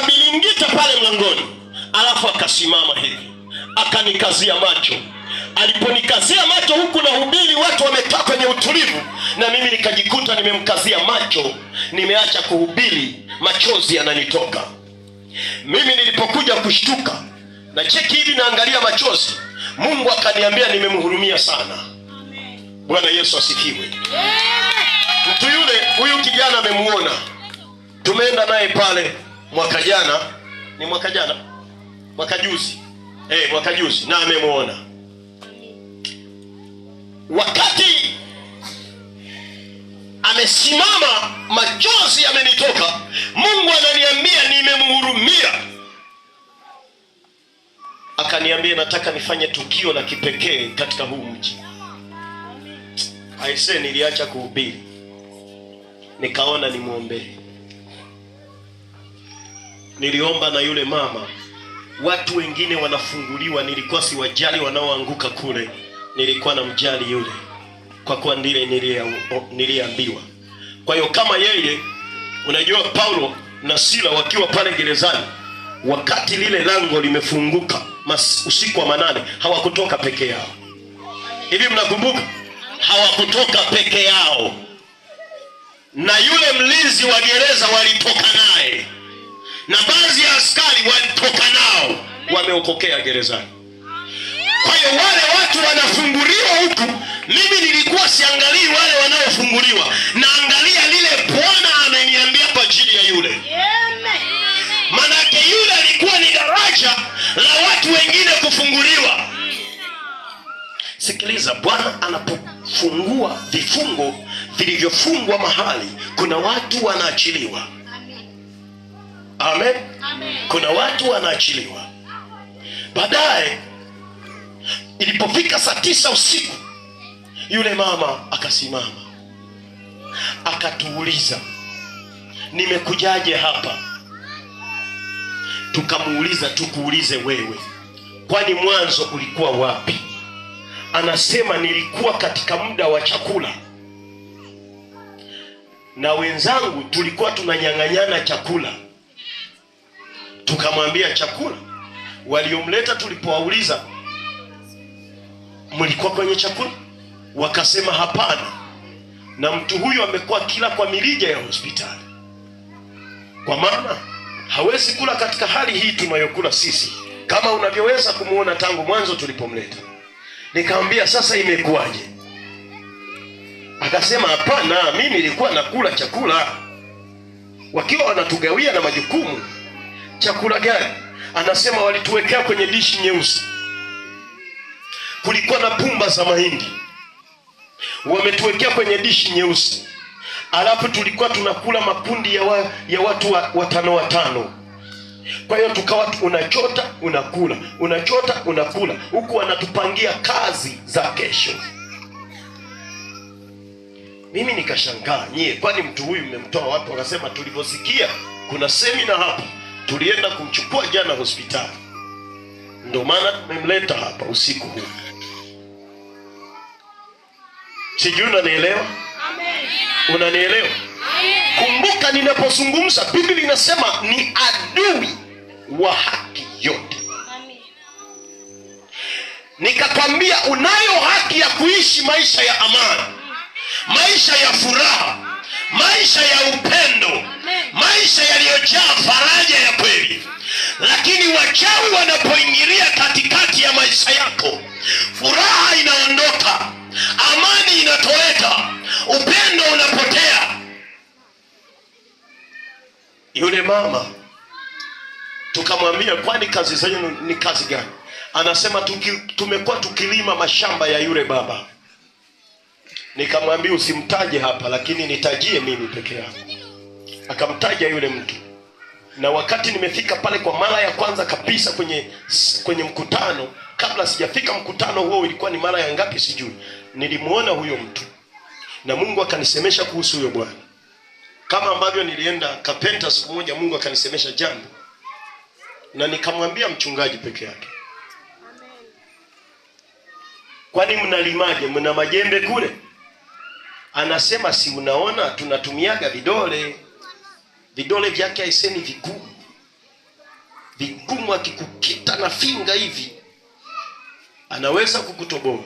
akabilingita pale mlangoni, alafu akasimama hivi, akanikazia macho. Aliponikazia macho huku na hubiri, watu wamekaa kwenye utulivu, na mimi nikajikuta nimemkazia macho, nimeacha kuhubiri, machozi yananitoka. Mimi nilipokuja kushtuka na cheki hivi, naangalia machozi, Mungu akaniambia nimemhurumia sana. Bwana Yesu asifiwe. Mtu yule, huyu kijana amemuona, tumeenda naye pale mwaka jana, ni mwaka jana, mwaka juzi, na amemuona. Wakati amesimama, machozi yamenitoka, Mungu ananiambia nimemhurumia. Akaniambia nataka nifanye tukio la kipekee katika huu mji. Aise, niliacha kuhubiri, nikaona nimuombee. Niliomba na yule mama. Watu wengine wanafunguliwa, nilikuwa siwajali wanaoanguka kule, nilikuwa na mjali yule, kwa kuwa ndile niliambiwa. Kwa hiyo kama yeye, unajua Paulo na Sila wakiwa pale gerezani, wakati lile lango limefunguka usiku wa manane, hawakutoka peke yao. Hivi mnakumbuka? Hawakutoka peke yao, na yule mlinzi wa gereza walitoka naye, na baadhi ya askari walitoka nao, wameokokea gerezani. Kwa hiyo wale watu wanafunguliwa huku, mimi nilikuwa siangalii wale wanaofunguliwa, naangalia lile Bwana ameniambia kwa ajili ya yule. Manake yule alikuwa ni daraja la watu wengine kufunguliwa. Sikiliza, Bwana anapofungua vifungo vilivyofungwa mahali, kuna watu wanaachiliwa. Amen. Kuna watu wanaachiliwa. Baadaye ilipofika saa 9 usiku, yule mama akasimama, akatuuliza nimekujaje hapa? Tukamuuliza, tukuulize wewe, kwani mwanzo ulikuwa wapi? Anasema nilikuwa katika muda wa chakula na wenzangu, tulikuwa tunanyang'anyana chakula. Tukamwambia chakula. Waliomleta tulipowauliza, mlikuwa kwenye chakula? Wakasema hapana, na mtu huyu amekuwa kila kwa mirija ya hospitali, kwa maana hawezi kula katika hali hii tunayokula sisi, kama unavyoweza kumuona tangu mwanzo tulipomleta. Nikamwambia sasa imekuwaje? Akasema hapana, mimi nilikuwa nakula chakula wakiwa wanatugawia na majukumu. Chakula gani? Anasema walituwekea kwenye dishi nyeusi, kulikuwa na pumba za mahindi, wametuwekea kwenye dishi nyeusi, alafu tulikuwa tunakula makundi ya watu watano. Kwa hiyo tukawa unachota unakula, unachota unakula, huku wanatupangia kazi za kesho. Mimi nikashangaa, nyie kwani mtu huyu mmemtoa wapi? Wakasema tuliposikia kuna semina hapa, tulienda kumchukua jana hospitali, ndio maana tumemleta hapa usiku huu. Sijui unanielewa? Unanielewa? Kumbuka ninapozungumza, Biblia inasema ni adui wa haki yote. Nikakwambia unayo haki ya kuishi maisha ya amani, maisha ya furaha, maisha ya upendo, maisha yaliyojaa faraja ya kweli. Lakini wachawi wanapoingilia katikati ya maisha yako, furaha inaondoka, amani inatoweka, upendo unapotea. Yule mama tukamwambia, kwani kazi zenu ni kazi gani? Anasema tumekuwa tukilima mashamba ya yule baba. Nikamwambia usimtaje hapa, lakini nitajie mimi peke yangu. Akamtaja yule mtu, na wakati nimefika pale kwa mara ya kwanza kabisa kwenye mkutano, kabla sijafika mkutano huo, ilikuwa ni mara ya ngapi sijui, nilimuona huyo mtu na Mungu akanisemesha kuhusu huyo bwana. Kama ambavyo nilienda Kapenta siku moja, Mungu akanisemesha jambo na nikamwambia mchungaji peke yake, kwani mnalimaje? Mna majembe kule? Anasema si unaona tunatumiaga vidole vyake aiseni vigumu. vigumu. Akikukita na finga hivi anaweza kukutoboa.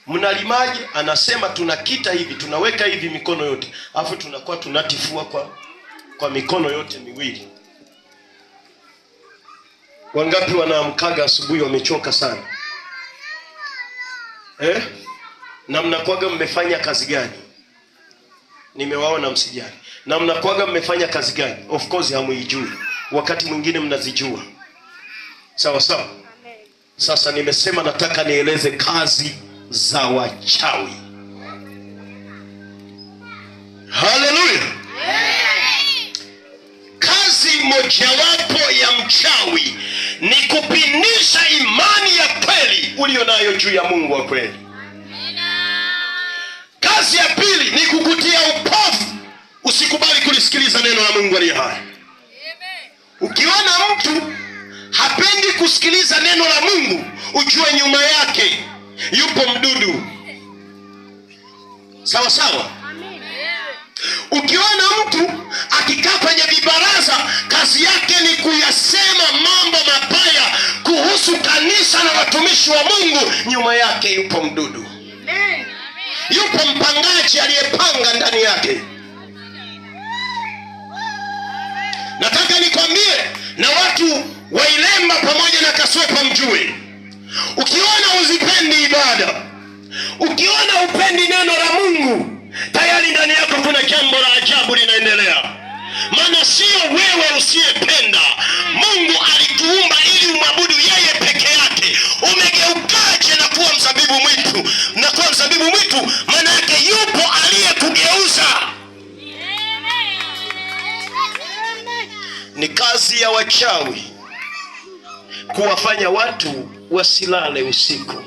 Mnalimaje? Anasema tunakita hivi, tunaweka hivi mikono yote, afu tunakuwa tunatifua kwa mikono yote miwili. Wangapi wanaamkaga asubuhi wamechoka sana? Na mnakuaga mmefanya kazi gani? Nimewaona msijali. Na mnakuaga mmefanya kazi gani? Of course hamuijui. Wakati mwingine mnazijua. Sawa sawa. Sasa nimesema nataka nieleze kazi za wachawi. Haleluya. Kazi mojawapo ya mchawi ni kupindisha imani ya kweli ulionayo juu ya Mungu wa kweli. Kazi ya pili ni kukutia upofu usikubali kulisikiliza neno la Mungu aliye hai. Ukiona mtu hapendi kusikiliza neno la Mungu, ujue nyuma yake yupo mdudu. Sawa sawa. Ukiona mtu akikaa kwenye vibaraza kazi yake ni kuyasema mambo mabaya kuhusu kanisa na watumishi wa Mungu, nyuma yake yupo mdudu. Yupo mpangaji aliyepanga ndani yake. Nataka nikwambie na watu wa Ilemba pamoja na Kaswepa mjue, ukiona uzipendi ibada, ukiona upendi neno la Mungu, tayari ndani yako kuna jambo la ajabu linaendelea. Maana sio wewe usiyependa. Mungu alituumba ili umwabudu yeye peke yake. Umegeukaje na kuwa mzabibu mwitu? Na kuwa mzabibu mwitu maana yake yupo aliyekugeuza. Ni kazi ya wachawi kuwafanya watu wasilale usiku.